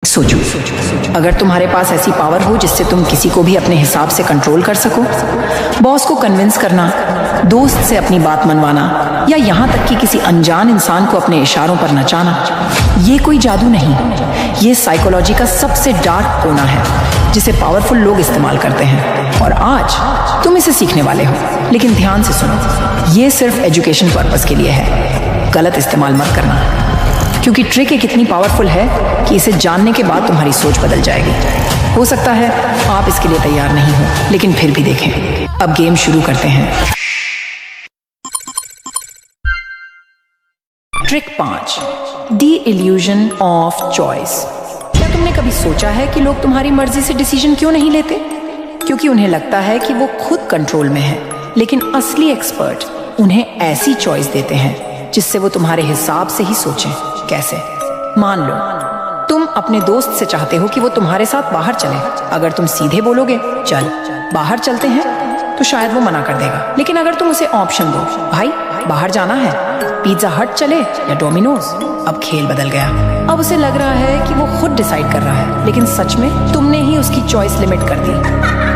सोचो, अगर तुम्हारे पास ऐसी पावर हो जिससे तुम किसी को भी अपने हिसाब से कंट्रोल कर सको, बॉस को कन्विंस करना, दोस्त से अपनी बात मनवाना या यहाँ तक कि किसी अनजान इंसान को अपने इशारों पर नचाना, ये कोई जादू नहीं, ये साइकोलॉजी का सबसे डार्क कोना है जिसे पावरफुल लोग इस्तेमाल करते हैं। और आज तुम इसे सीखने वाले हो, लेकिन ध्यान से सुनो, ये सिर्फ एजुकेशन पर्पस के लिए है, गलत इस्तेमाल मत करना, क्योंकि ट्रिक एक इतनी पावरफुल है कि इसे जानने के बाद तुम्हारी सोच बदल जाएगी। हो सकता है आप इसके लिए तैयार नहीं हो, लेकिन फिर भी देखें। अब गेम शुरू करते हैं। Trick 5, the illusion of choice. क्या तुमने कभी सोचा है कि लोग तुम्हारी मर्जी से डिसीजन क्यों नहीं लेते? क्योंकि उन्हें लगता है कि वो खुद कंट्रोल में है, लेकिन असली एक्सपर्ट उन्हें ऐसी चॉइस देते हैं जिससे वो तुम्हारे हिसाब से ही सोचें। कैसे? मान लो तुम अपने दोस्त से चाहते हो कि वो तुम्हारे साथ बाहर चले। अगर तुम सीधे बोलोगे चल बाहर चलते हैं, तो शायद वो मना कर देगा। लेकिन अगर तुम उसे ऑप्शन दो, भाई बाहर जाना है, पिज्जा हट चले या डोमिनोज, अब खेल बदल गया। अब उसे लग रहा है कि वो खुद डिसाइड कर रहा है, लेकिन सच में तुमने ही उसकी चॉइस लिमिट कर दी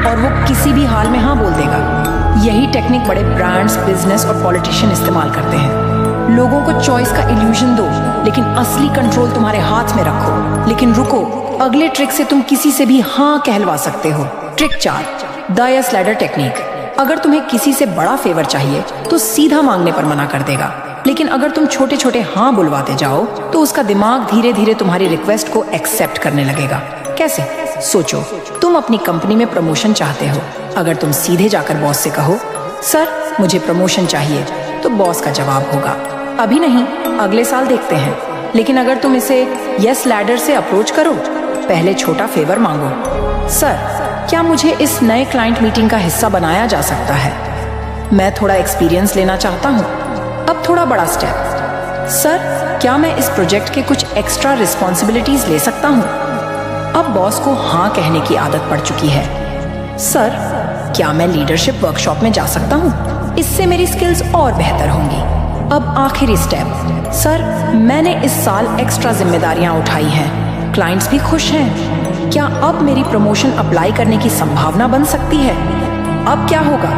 और वो किसी भी हाल में हाँ बोल देगा। यही टेक्निक बड़े ब्रांड्स, बिजनेस और पॉलिटिशियन इस्तेमाल करते हैं। लोगों को चॉइस का इल्यूजन दो, लेकिन असली कंट्रोल तुम्हारे हाथ में रखो। लेकिन रुको, अगले ट्रिक से तुम किसी से भी हाँ कहलवा सकते हो। Trick 4, the yes ladder technique. अगर तुम्हें किसी से बड़ा फेवर चाहिए तो सीधा मांगने पर मना कर देगा, लेकिन अगर तुम छोटे छोटे हाँ बुलवाते जाओ तो उसका दिमाग धीरे धीरे तुम्हारी रिक्वेस्ट को एक्सेप्ट करने लगेगा। कैसे? सोचो, तुम अपनी कंपनी में प्रमोशन चाहते हो। अगर तुम सीधे जाकर बॉस से कहो सर मुझे प्रमोशन चाहिए, तो बॉस का जवाब होगा अभी नहीं, अगले साल देखते हैं। लेकिन अगर तुम इसे यस लैडर से अप्रोच करो, पहले छोटा फेवर मांगो, सर क्या मुझे इस नए क्लाइंट मीटिंग का हिस्सा बनाया जा सकता है? मैं थोड़ा एक्सपीरियंस लेना चाहता हूँ। अब थोड़ा बड़ा स्टेप, सर क्या मैं इस प्रोजेक्ट के कुछ एक्स्ट्रा रिस्पॉन्सिबिलिटीज ले सकता हूँ? अब बॉस को हाँ कहने की आदत पड़ चुकी है। सर क्या मैं लीडरशिप वर्कशॉप में जा सकता हूँ? इससे मेरी स्किल्स और बेहतर होंगी। अब आखिरी स्टेप, सर मैंने इस साल एक्स्ट्रा जिम्मेदारियां उठाई हैं, क्लाइंट्स भी खुश हैं, क्या अब मेरी प्रमोशन अप्लाई करने की संभावना बन सकती है? अब क्या होगा?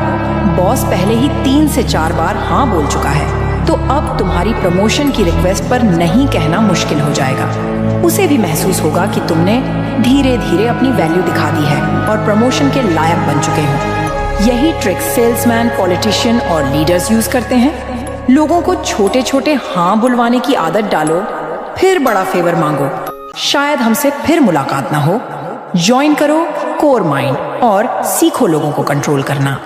बॉस पहले ही 3 से 4 बार हाँ बोल चुका है, तो अब तुम्हारी प्रमोशन की रिक्वेस्ट पर नहीं कहना मुश्किल हो जाएगा। उसे भी महसूस होगा कि तुमने धीरे धीरे अपनी वैल्यू दिखा दी है और प्रमोशन के लायक बन चुके हो। यही ट्रिक सेल्समैन, पॉलिटिशियन और लीडर्स यूज करते हैं। लोगों को छोटे छोटे हाँ बुलवाने की आदत डालो, फिर बड़ा फेवर मांगो। शायद हमसे फिर मुलाकात ना हो। ज्वाइन करो कोर माइंड और सीखो लोगों को कंट्रोल करना।